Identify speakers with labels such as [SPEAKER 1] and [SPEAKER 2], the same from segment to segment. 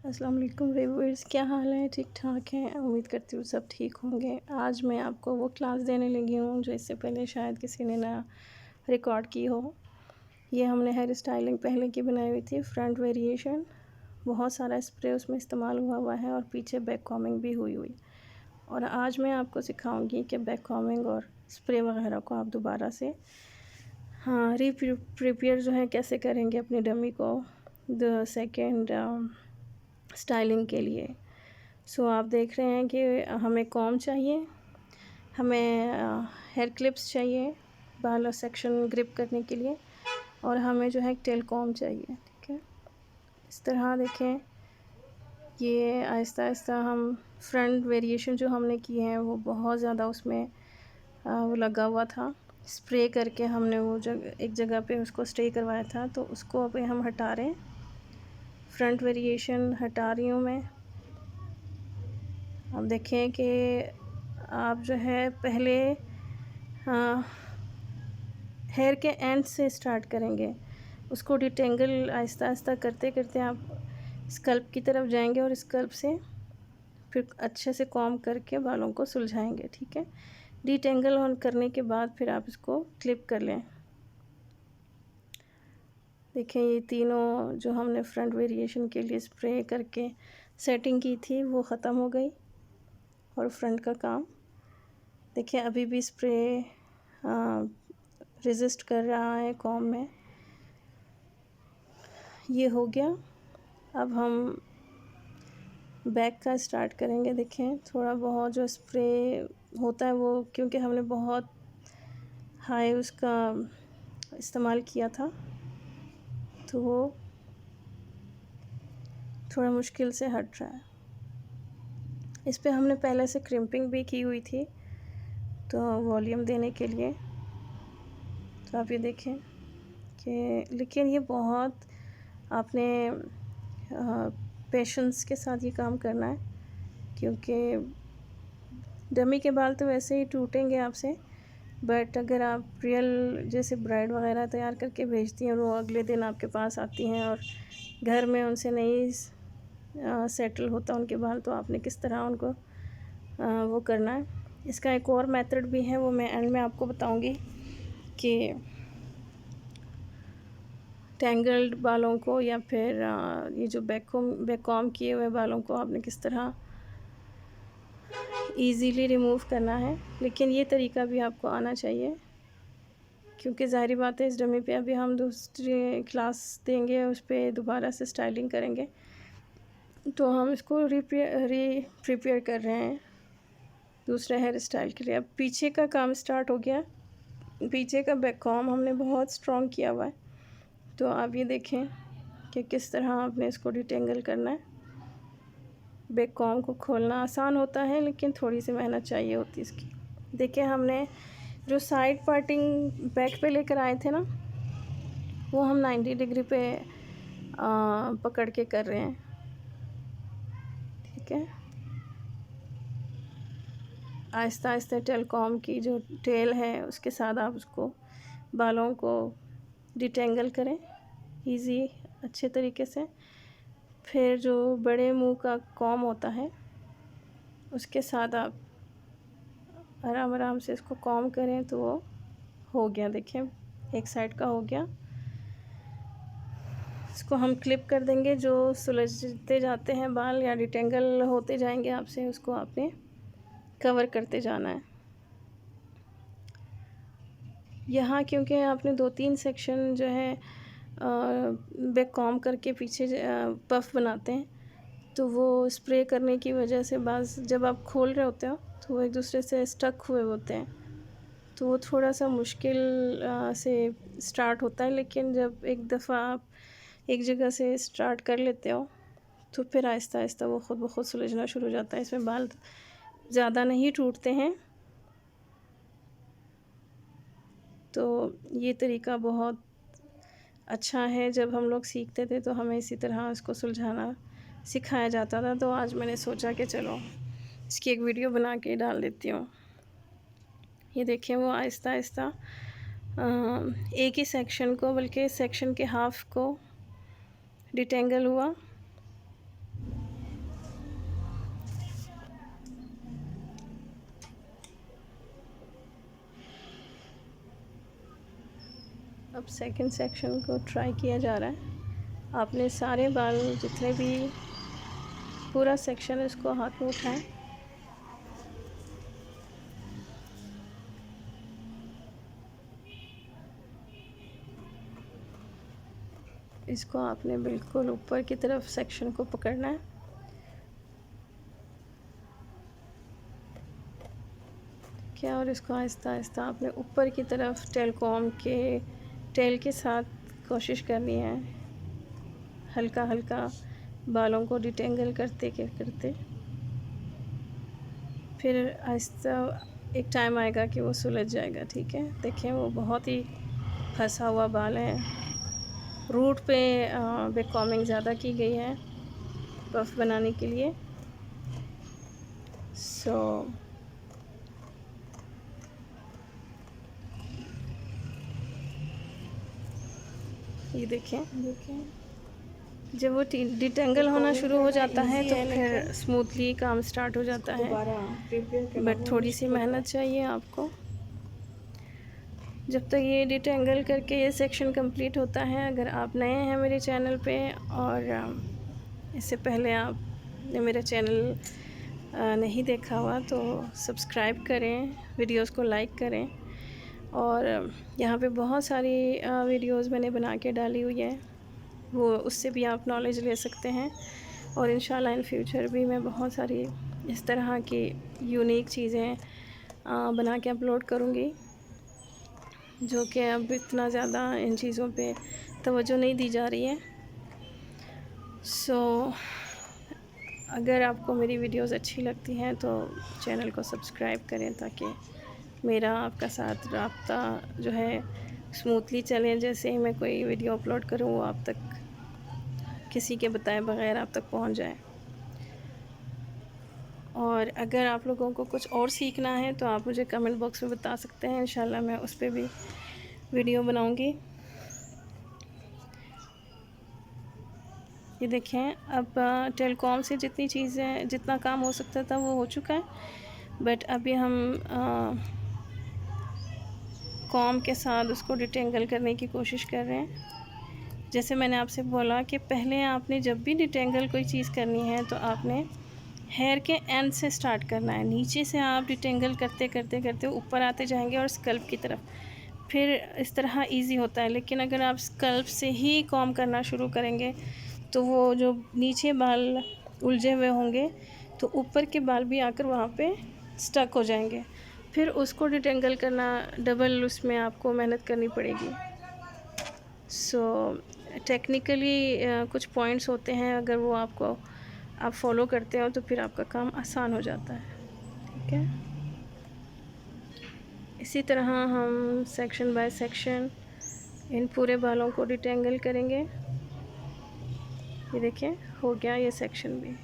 [SPEAKER 1] अस्सलाम वालेकुम व्यूअर्स, क्या हाल है? ठीक ठाक हैं? उम्मीद करती हूँ सब ठीक होंगे। आज मैं आपको वो क्लास देने लगी हूँ जो इससे पहले शायद किसी ने ना रिकॉर्ड की हो। ये हमने हेयर स्टाइलिंग पहले की बनाई हुई थी, फ्रंट वेरिएशन। बहुत सारा स्प्रे उसमें इस्तेमाल हुआ है और पीछे बैक कॉमिंग भी हुई। और आज मैं आपको सिखाऊंगी कि बैक कॉमिंग और स्प्रे वगैरह को आप दोबारा से प्रिपेयर जो है कैसे करेंगे अपनी डमी को द सेकेंड स्टाइलिंग के लिए। आप देख रहे हैं कि हमें कॉम चाहिए, हमें हेयर क्लिप्स चाहिए बाल सेक्शन ग्रिप करने के लिए, और हमें जो है एक टेल कॉम चाहिए। ठीक है, इस तरह देखें। ये आहिस्ता आहिस्ता हम फ्रंट वेरिएशन जो हमने की है वो बहुत ज़्यादा उसमें वो लगा हुआ था। स्प्रे करके हमने वो एक जगह पे उसको स्टे करवाया था, तो उसको अभी हम हटा रहे हैं। फ्रंट वेरिएशन हटा रही हूँ मैं। अब देखें कि आप जो है पहले हेयर के एंड से स्टार्ट करेंगे, उसको डिटेंगल आहिस्ता आहिस्ता करते करते आप स्कल्प की तरफ जाएंगे और स्कल्प से फिर अच्छे से कॉम करके बालों को सुलझाएंगे। ठीक है, डिटेंगल ऑन करने के बाद फिर आप इसको क्लिप कर लें। देखें, ये तीनों जो हमने फ्रंट वेरिएशन के लिए स्प्रे करके सेटिंग की थी वो ख़त्म हो गई। और फ्रंट का काम देखिए अभी भी स्प्रे रेजिस्ट कर रहा है कॉम में। ये हो गया। अब हम बैक का स्टार्ट करेंगे। देखें, थोड़ा बहुत जो स्प्रे होता है वो क्योंकि हमने बहुत हाई उसका इस्तेमाल किया था तो वो थोड़ा मुश्किल से हट रहा है। इस पे हमने पहले से क्रिम्पिंग भी की हुई थी तो वॉल्यूम देने के लिए। तो आप ये देखें कि लेकिन ये बहुत आपने पेशेंस के साथ ये काम करना है, क्योंकि डमी के बाल तो वैसे ही टूटेंगे आपसे, बट अगर आप रियल जैसे ब्राइड वगैरह तैयार करके भेजती हैं और वो अगले दिन आपके पास आती हैं और घर में उनसे नहीं सेटल होता उनके बाल, तो आपने किस तरह उनको वो करना है। इसका एक और मेथड भी है, वो मैं एंड में आपको बताऊंगी कि टेंगल्ड बालों को या फिर ये जो बैक कॉम किए हुए बालों को आपने किस तरह इजीली रिमूव करना है। लेकिन ये तरीका भी आपको आना चाहिए, क्योंकि ज़ाहिरी बात है इस डमी पे अभी हम दूसरी क्लास देंगे, उस पर दोबारा से स्टाइलिंग करेंगे, तो हम इसको प्रिपेयर कर रहे हैं दूसरे हेयर स्टाइल के लिए। अब पीछे का काम स्टार्ट हो गया। पीछे का बैक कॉम हमने बहुत स्ट्रॉन्ग किया हुआ है, तो आप ये देखें कि किस तरह आपने इसको डिटेंगल करना है। बैक कॉम को खोलना आसान होता है लेकिन थोड़ी सी मेहनत चाहिए होती है इसकी। देखिए, हमने जो साइड पार्टिंग बैक पे लेकर आए थे ना, वो हम 90 डिग्री पे पकड़ के कर रहे हैं। ठीक है, आहिस्ता आहिस्ता टेल कॉम की जो टेल है उसके साथ आप उसको बालों को डिटेंगल करें इजी अच्छे तरीके से। फिर जो बड़े मुंह का कॉम होता है उसके साथ आप आराम आराम से इसको कॉम करें तो वो हो गया। देखें, एक साइड का हो गया। इसको हम क्लिप कर देंगे। जो सुलझते जाते हैं बाल या डिटेंगल होते जाएंगे आपसे, उसको आपने कवर करते जाना है। यहाँ क्योंकि आपने 2-3 सेक्शन जो है बैक कॉम करके पीछे पफ बनाते हैं, तो वो स्प्रे करने की वजह से बाज़ जब आप खोल रहे होते हो तो वो एक दूसरे से स्टक हुए होते हैं, तो वो थोड़ा सा मुश्किल से स्टार्ट होता है। लेकिन जब एक दफ़ा आप एक जगह से स्टार्ट कर लेते हो तो फिर आहिस्ता आहिस्ता वो ख़ुद ब खुद सुलझना शुरू हो जाता है। इसमें बाल ज़्यादा नहीं टूटते हैं। तो ये तरीका बहुत अच्छा है। जब हम लोग सीखते थे तो हमें इसी तरह इसको सुलझाना सिखाया जाता था, तो आज मैंने सोचा कि चलो इसकी एक वीडियो बना के डाल देती हूँ। ये देखें, वो आहिस्ता आहिस्ता एक ही सेक्शन को, बल्कि सेक्शन के हाफ को डिटेंगल हुआ। अब सेकंड सेक्शन को ट्राई किया जा रहा है। आपने सारे बाल जितने भी पूरा सेक्शन इसको हाथ में उठाएं। इसको आपने बिल्कुल ऊपर की तरफ सेक्शन को पकड़ना है। क्या और इसको आहिस्ता आहिस्ता आपने ऊपर की तरफ टेल के साथ कोशिश करनी है, हल्का हल्का बालों को डिटेंगल करते करते। फिर आहिस्ता एक टाइम आएगा कि वो सुलझ जाएगा। ठीक है, देखें वो बहुत ही फंसा हुआ बाल है। रूट पे बैक कॉमिंग ज़्यादा की गई है पफ बनाने के लिए। ये देखें जब वो डिटेंगल होना शुरू हो जाता है तो फिर स्मूथली काम स्टार्ट हो जाता है। बट थोड़ी सी मेहनत चाहिए आपको। जब तक ये डिटेंगल करके ये सेक्शन कंप्लीट होता है, अगर आप नए हैं मेरे चैनल पे और इससे पहले आपने मेरा चैनल नहीं देखा हुआ तो सब्सक्राइब करें, वीडियोस को लाइक करें। और यहाँ पे बहुत सारी वीडियोस मैंने बना के डाली हुई है, वो उससे भी आप नॉलेज ले सकते हैं। और इंशाल्लाह इन फ्यूचर भी मैं बहुत सारी इस तरह की यूनिक चीज़ें बना के अपलोड करूँगी, जो कि अब इतना ज़्यादा इन चीज़ों पे तवज्जो नहीं दी जा रही है। अगर आपको मेरी वीडियोस अच्छी लगती हैं तो चैनल को सब्सक्राइब करें, ताकि मेरा आपका साथ राब्ता जो है स्मूथली चले। जैसे ही मैं कोई वीडियो अपलोड करूँ वो आप तक किसी के बताए बगैर आप तक पहुंच जाए। और अगर आप लोगों को कुछ और सीखना है तो आप मुझे कमेंट बॉक्स में बता सकते हैं, इंशाल्लाह मैं उस पर भी वीडियो बनाऊंगी। ये देखें, अब टेलकॉम से जितना काम हो सकता था वो हो चुका है। बट अभी हम कॉम के साथ उसको डिटेंगल करने की कोशिश कर रहे हैं। जैसे मैंने आपसे बोला कि पहले आपने जब भी डिटेंगल कोई चीज़ करनी है तो आपने हेयर के एंड से स्टार्ट करना है। नीचे से आप डिटेंगल करते करते करते ऊपर आते जाएंगे और स्कल्प की तरफ, फिर इस तरह इजी होता है। लेकिन अगर आप स्कल्प से ही कॉम करना शुरू करेंगे तो वो जो नीचे बाल उलझे हुए होंगे तो ऊपर के बाल भी आकर वहाँ पे स्टक हो जाएंगे। फिर उसको डिटेंगल करना डबल, उसमें आपको मेहनत करनी पड़ेगी। टेक्निकली कुछ पॉइंट्स होते हैं, अगर वो आप फॉलो करते हो तो फिर आपका काम आसान हो जाता है। ठीक है, इसी तरह हम सेक्शन बाय सेक्शन इन पूरे बालों को डिटेंगल करेंगे। ये देखें, हो गया ये सेक्शन भी।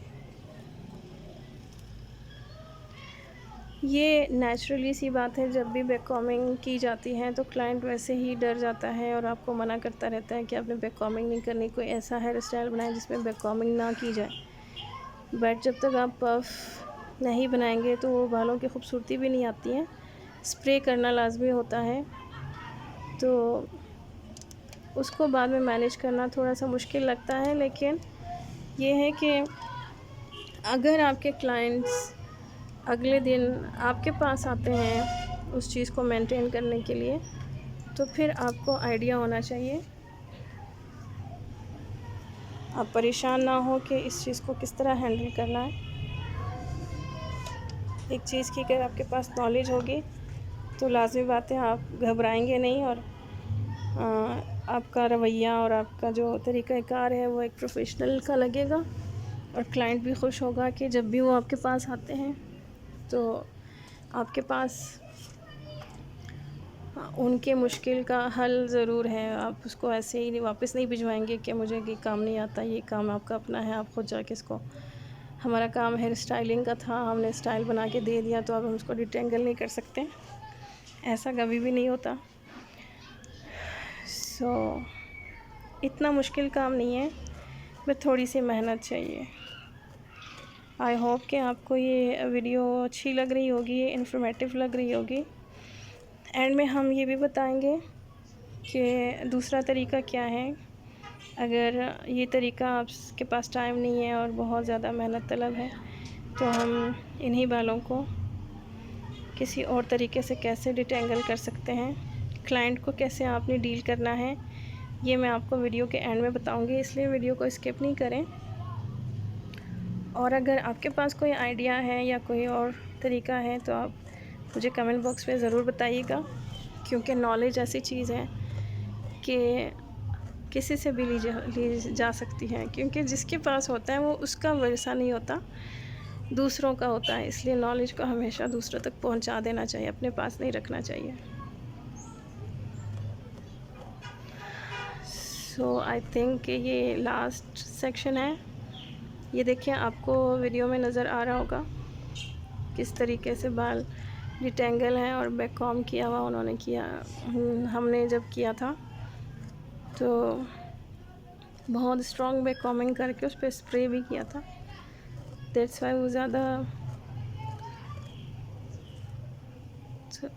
[SPEAKER 1] ये नेचुरली सी बात है, जब भी बैक कॉमिंग की जाती है तो क्लाइंट वैसे ही डर जाता है और आपको मना करता रहता है कि आपने बैक कॉमिंग नहीं करनी, कोई ऐसा हेयर स्टाइल बनाए जिसमें बैक कॉमिंग ना की जाए। बट जब तक आप पफ नहीं बनाएंगे तो वो बालों की खूबसूरती भी नहीं आती है। स्प्रे करना लाजमी होता है, तो उसको बाद में मैनेज करना थोड़ा सा मुश्किल लगता है। लेकिन ये है कि अगर आपके क्लाइंट्स अगले दिन आपके पास आते हैं उस चीज़ को मेंटेन करने के लिए, तो फिर आपको आइडिया होना चाहिए। आप परेशान ना हो कि इस चीज़ को किस तरह हैंडल करना है। एक चीज़ की अगर आपके पास नॉलेज होगी तो लाज़मी बात है आप घबराएंगे नहीं, और आपका रवैया और आपका जो तरीक़ाकार है वो एक प्रोफेशनल का लगेगा। और क्लाइंट भी खुश होगा कि जब भी वो आपके पास आते हैं तो आपके पास उनके मुश्किल का हल ज़रूर है। आप उसको ऐसे ही वापस नहीं भिजवाएंगे कि मुझे ये काम नहीं आता, ये काम आपका अपना है, आप खुद जाके इसको, हमारा काम हेयर स्टाइलिंग का था, हमने स्टाइल बना के दे दिया तो अब हम उसको डिटेंगल नहीं कर सकते। ऐसा कभी भी नहीं होता। इतना मुश्किल काम नहीं है, बस थोड़ी सी मेहनत चाहिए। आई होप कि आपको ये वीडियो अच्छी लग रही होगी, इन्फॉर्मेटिव लग रही होगी। एंड में हम ये भी बताएंगे कि दूसरा तरीका क्या है। अगर ये तरीका आपके पास टाइम नहीं है और बहुत ज़्यादा मेहनत तलब है, तो हम इन्हीं बालों को किसी और तरीके से कैसे डिटेंगल कर सकते हैं, क्लाइंट को कैसे आपने डील करना है, ये मैं आपको वीडियो के एंड में बताऊंगी, इसलिए वीडियो को स्किप नहीं करें। और अगर आपके पास कोई आइडिया है या कोई और तरीका है तो आप मुझे कमेंट बॉक्स में ज़रूर बताइएगा, क्योंकि नॉलेज ऐसी चीज़ है कि किसी से भी ली जा सकती है, क्योंकि जिसके पास होता है वो उसका वैसा नहीं होता, दूसरों का होता है। इसलिए नॉलेज को हमेशा दूसरों तक पहुंचा देना चाहिए, अपने पास नहीं रखना चाहिए। सो आई थिंक ये लास्ट सेक्शन है। ये देखिए, आपको वीडियो में नज़र आ रहा होगा किस तरीके से बाल डिटेंगल हैं और बैक कॉम किया हुआ उन्होंने किया। हमने जब किया था तो बहुत स्ट्रॉन्ग बैक कॉमिंग करके उस पर स्प्रे भी किया था, दैट्स वाई वो ज़्यादा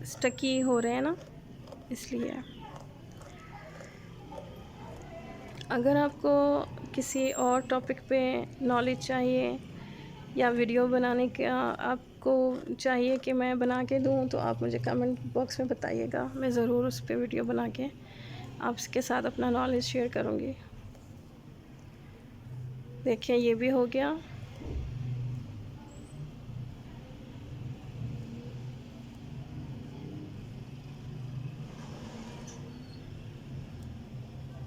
[SPEAKER 1] स्टकी हो रहे हैं ना, इसलिए। अगर आपको किसी और टॉपिक पे नॉलेज चाहिए या वीडियो बनाने का आपको चाहिए कि मैं बना के दूँ, तो आप मुझे कमेंट बॉक्स में बताइएगा, मैं ज़रूर उस पर वीडियो बना के आपके साथ अपना नॉलेज शेयर करूँगी। देखिए, ये भी हो गया।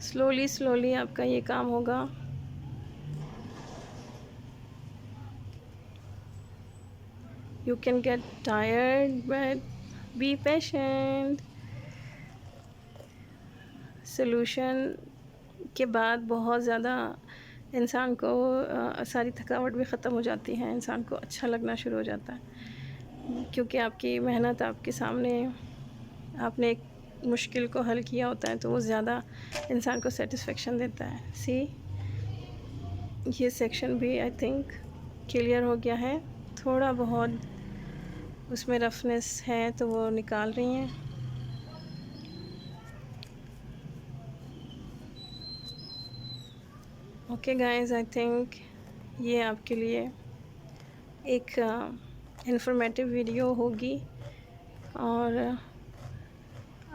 [SPEAKER 1] स्लोली स्लोली आपका ये काम होगा। You can get tired, but be patient. Solution के बाद बहुत ज़्यादा इंसान को सारी थकावट भी ख़त्म हो जाती है, इंसान को अच्छा लगना शुरू हो जाता है, क्योंकि आपकी मेहनत आपके सामने, आपने एक मुश्किल को हल किया होता है, तो वो ज़्यादा इंसान को सेटिस्फेक्शन देता है। सी, ये सेक्शन भी आई थिंक क्लियर हो गया है। थोड़ा बहुत उसमें रफनेस है तो वो निकाल रही हैं। ओके गाइस, आई थिंक ये आपके लिए एक इंफॉर्मेटिव वीडियो होगी और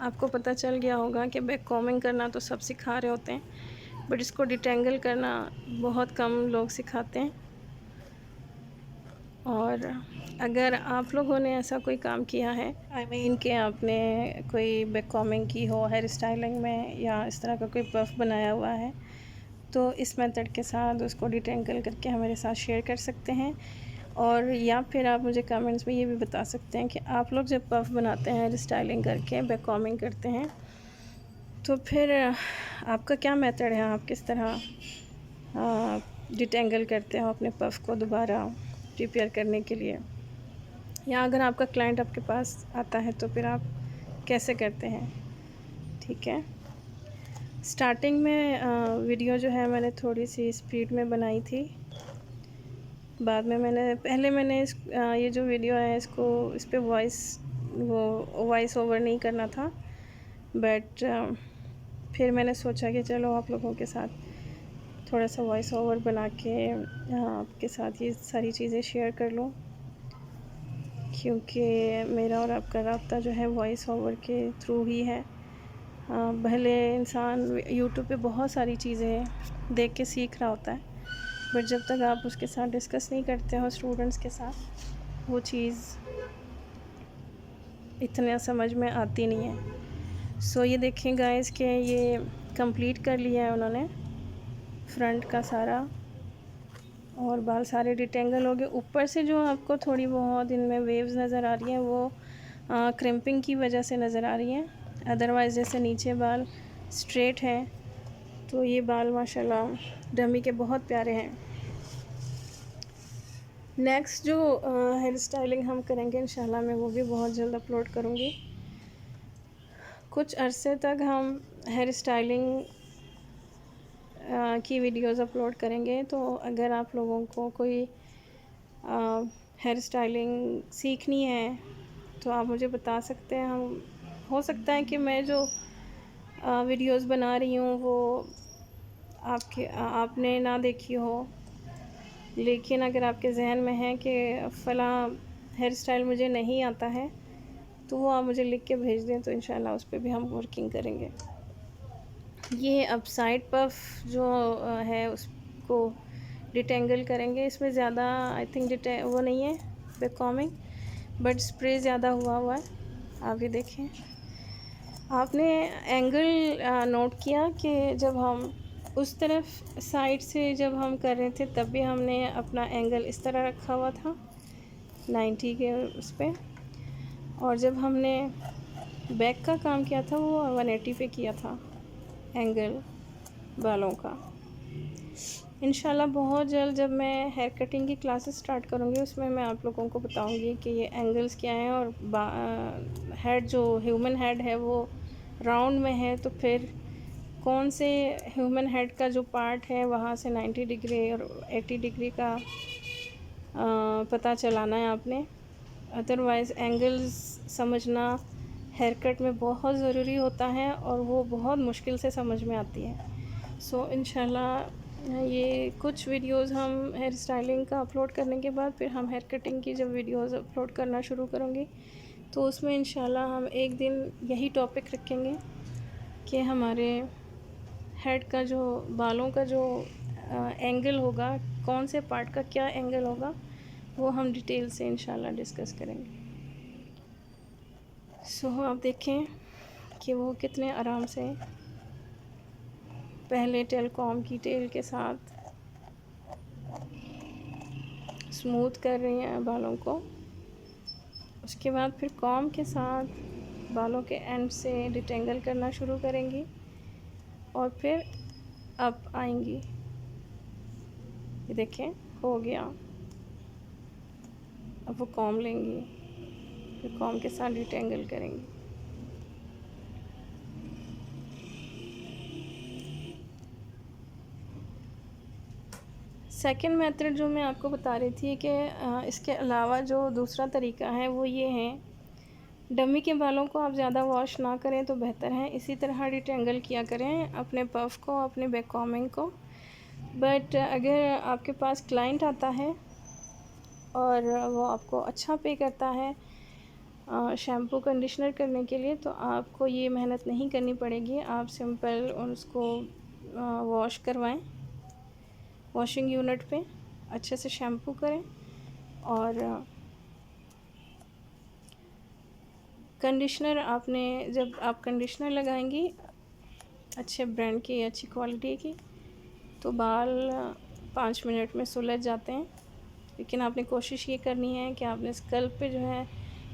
[SPEAKER 1] आपको पता चल गया होगा कि बैक कॉमिंग करना तो सब सिखा रहे होते हैं, बट इसको डिटेंगल करना बहुत कम लोग सिखाते हैं। और अगर आप लोगों ने ऐसा कोई काम किया है, आई मीन कि आपने कोई बैक कॉमिंग की हो हेयर स्टाइलिंग में, या इस तरह का कोई पफ बनाया हुआ है, तो इस मेथड के साथ उसको डिटेंगल करके हमारे साथ शेयर कर सकते हैं। और या फिर आप मुझे कमेंट्स में ये भी बता सकते हैं कि आप लोग जब पफ बनाते हैं, हेयर स्टाइलिंग करके बैक कॉमिंग करते हैं, तो फिर आपका क्या मेथड है, आप किस तरह डिटेंगल करते हो अपने पफ को दोबारा प्रिपेयर करने के लिए, या अगर आपका क्लाइंट आपके पास आता है तो फिर आप कैसे करते हैं। ठीक है, स्टार्टिंग में वीडियो जो है मैंने थोड़ी सी स्पीड में बनाई थी, बाद में मैंने ये जो वीडियो है इसको इस पर वॉइस ओवर नहीं करना था, बट फिर मैंने सोचा कि चलो आप लोगों के साथ थोड़ा सा वॉइस ओवर बना के आपके साथ ये सारी चीज़ें शेयर कर लूँ, क्योंकि मेरा और आपका राब्ता जो है वॉइस ओवर के थ्रू ही है। भले इंसान यूट्यूब पे बहुत सारी चीज़ें देख के सीख रहा होता है, बट जब तक आप उसके साथ डिस्कस नहीं करते हो स्टूडेंट्स के साथ, वो चीज़ इतना समझ में आती नहीं है। सो ये देखें गाइस कि ये कंप्लीट कर लिया है उन्होंने फ्रंट का सारा, और बाल सारे डिटेंगल हो गए। ऊपर से जो आपको थोड़ी बहुत इनमें वेव्स नज़र आ रही हैं, वो क्रिम्पिंग की वजह से नज़र आ रही हैं, अदरवाइज़ जैसे नीचे बाल स्ट्रेट हैं, तो ये बाल माशाल्लाह डमी के बहुत प्यारे हैं। नेक्स्ट जो हेयर स्टाइलिंग हम करेंगे इंशाल्लाह, मैं वो भी बहुत जल्द अपलोड करूँगी। कुछ अरसे तक हम हेयर स्टाइलिंग की वीडियोस अपलोड करेंगे, तो अगर आप लोगों को कोई हेयर स्टाइलिंग सीखनी है तो आप मुझे बता सकते हैं। हम हो सकता है कि मैं जो वीडियोस बना रही हूँ वो आपने ना देखी हो, लेकिन अगर आपके जहन में है कि फ़लाँ हेयर स्टाइल मुझे नहीं आता है, तो वो आप मुझे लिख के भेज दें, तो इंशाल्लाह उस पे भी हम वर्किंग करेंगे। ये अब साइड पफ जो है उसको डिटेंगल करेंगे। इसमें ज़्यादा आई थिंक डिटे वो नहीं है बेकॉमिंग, बट स्प्रे ज़्यादा हुआ है। आप ये देखें, आपने एंगल नोट किया कि जब हम उस तरफ साइड से जब हम कर रहे थे तब भी हमने अपना एंगल इस तरह रखा हुआ था 90 के उस पे, और जब हमने बैक का काम किया था वो 180 पे किया था एंगल बालों का। इंशाल्लाह बहुत जल्द जब मैं हेयर कटिंग की क्लासेस स्टार्ट करूँगी उसमें मैं आप लोगों को बताऊँगी कि ये एंगल्स क्या हैं, और हेड जो ह्यूमन हेड है वो राउंड में है, तो फिर कौन से ह्यूमन हेड का जो पार्ट है वहाँ से 90 डिग्री और 80 डिग्री का पता चलाना है आपने। अदरवाइज़ एंगल्स समझना हेयर कट में बहुत ज़रूरी होता है और वो बहुत मुश्किल से समझ में आती है। सो इंशाल्लाह ये कुछ वीडियोस हम हेयर स्टाइलिंग का अपलोड करने के बाद फिर हम हेयर कटिंग की जब वीडियोस अपलोड करना शुरू करूँगी, तो उसमें इंशाल्लाह हम एक दिन यही टॉपिक रखेंगे कि हमारे हेड का जो बालों का जो एंगल होगा, कौन से पार्ट का क्या एंगल होगा, वो हम डिटेल से इंशाल्लाह डिस्कस करेंगे। सो आप देखें कि वो कितने आराम से पहले टेलकॉम की टेल के साथ स्मूथ कर रही हैं बालों को, उसके बाद फिर कॉम के साथ बालों के एंड से डिटेंगल करना शुरू करेंगी और फिर अप आएंगी। ये देखें हो गया। अब वो कॉम लेंगी, फिर कॉम के साथ डिटेंगल करेंगी। सेकंड मेथड जो मैं आपको बता रही थी कि इसके अलावा जो दूसरा तरीका है वो ये है, डमी के बालों को आप ज़्यादा वॉश ना करें तो बेहतर है। इसी तरह डिटेंगल किया करें अपने पफ को, अपने बैक कॉमिंग को। बट अगर आपके पास क्लाइंट आता है और वो आपको अच्छा पे करता है शैम्पू कंडीशनर करने के लिए, तो आपको ये मेहनत नहीं करनी पड़ेगी। आप सिंपल उसको वॉश करवाएं वॉशिंग यूनिट पे, अच्छे से शैम्पू करें और कंडीशनर आपने जब आप कंडीशनर लगाएंगी अच्छे ब्रांड की, अच्छी क्वालिटी की, तो बाल 5 मिनट में सुलझ जाते हैं। लेकिन आपने कोशिश ये करनी है कि आपने स्कल्प पे जो है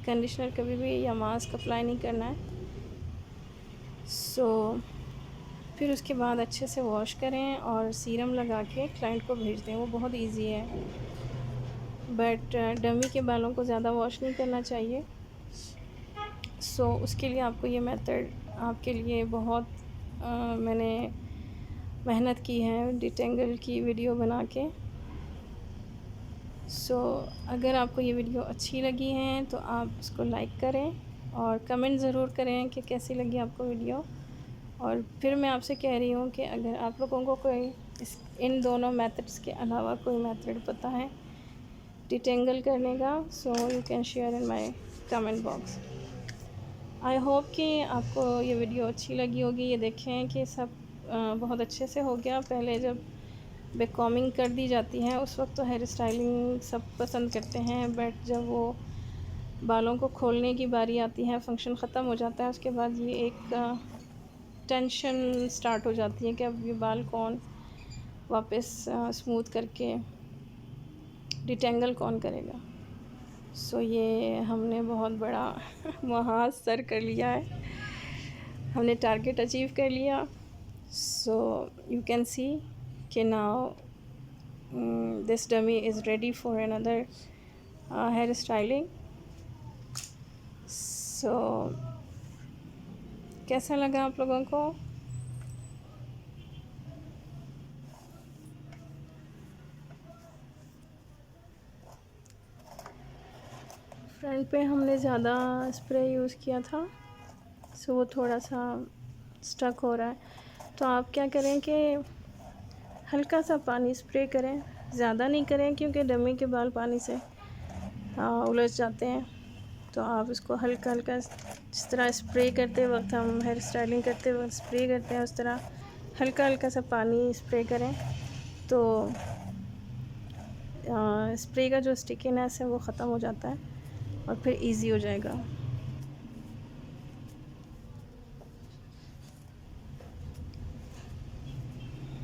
[SPEAKER 1] कंडीशनर कभी भी या मास्क अप्लाई नहीं करना है। फिर उसके बाद अच्छे से वॉश करें और सीरम लगा के क्लाइंट को भेज दें। वो बहुत इजी है, बट डमी के बालों को ज़्यादा वॉश नहीं करना चाहिए। उसके लिए आपको ये मेथड आपके लिए बहुत मैंने मेहनत की है डिटेंगल की वीडियो बना के। अगर आपको ये वीडियो अच्छी लगी है तो आप इसको लाइक करें और कमेंट ज़रूर करें कि कैसी लगी आपको वीडियो। और फिर मैं आपसे कह रही हूँ कि अगर आप लोगों को कोई इन दोनों मेथड्स के अलावा कोई मेथड पता है डिटेंगल करने का, so you can share in my comment box. I hope कि आपको ये वीडियो अच्छी लगी होगी। ये देखें कि सब बहुत अच्छे से हो गया। पहले जब बैक कॉमिंग कर दी जाती है उस वक्त तो हेयर स्टाइलिंग सब पसंद करते हैं, बट जब वो बालों को खोलने की बारी आती है, फंक्शन ख़त्म हो जाता है, उसके बाद ये एक टेंशन स्टार्ट हो जाती है कि अब ये बाल कौन वापस स्मूथ करके डिटेंगल कौन करेगा। ये हमने बहुत बड़ा महाज सर कर लिया है, हमने टारगेट अचीव कर लिया। यू कैन सी कि now this dummy is ready for another hair styling. कैसा लगा आप लोगों को? फ्रंट पे हमने ज़्यादा स्प्रे यूज़ किया था, वो थोड़ा सा स्टक हो रहा है, तो आप क्या करें कि हल्का सा पानी स्प्रे करें, ज़्यादा नहीं करें क्योंकि डमी के बाल पानी से उलझ जाते हैं। तो आप इसको हल्का हल्का जिस तरह स्प्रे करते वक्त हम हेयर स्टाइलिंग करते वक्त स्प्रे करते हैं, उस तरह हल्का हल्का सा पानी स्प्रे करें, तो स्प्रे का जो स्टिकीनेस है वो ख़त्म हो जाता है और फिर इजी हो जाएगा।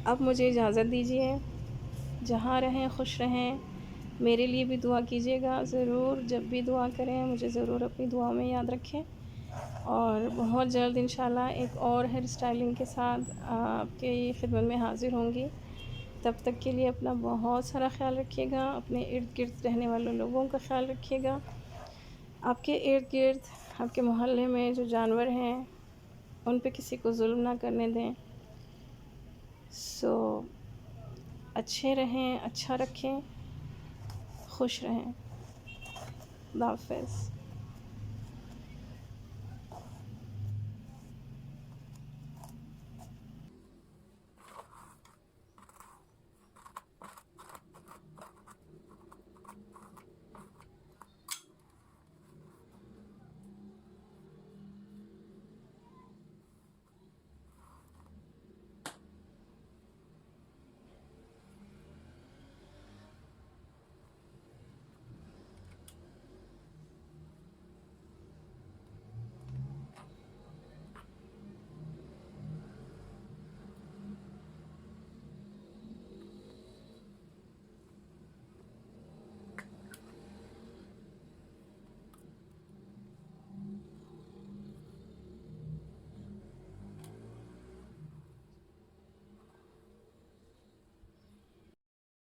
[SPEAKER 1] अब मुझे इजाज़त दीजिए, जहाँ रहें खुश रहें। मेरे लिए भी दुआ कीजिएगा ज़रूर, जब भी दुआ करें मुझे ज़रूर अपनी दुआ में याद रखें। और बहुत जल्द इंशाल्लाह एक और हेयर स्टाइलिंग के साथ आपकी खिदमत में हाज़िर होंगी। तब तक के लिए अपना बहुत सारा ख़्याल रखिएगा, अपने इर्द-गिर्द रहने वाले लोगों का ख़्याल रखिएगा। आपके इर्द-गिर्द, आपके मोहल्ले में जो जानवर हैं, उन पे किसी को ज़ुल्म ना करने दें। अच्छे रहें, अच्छा रखें, खुश रहें। अल्लाह हाफ़िज़।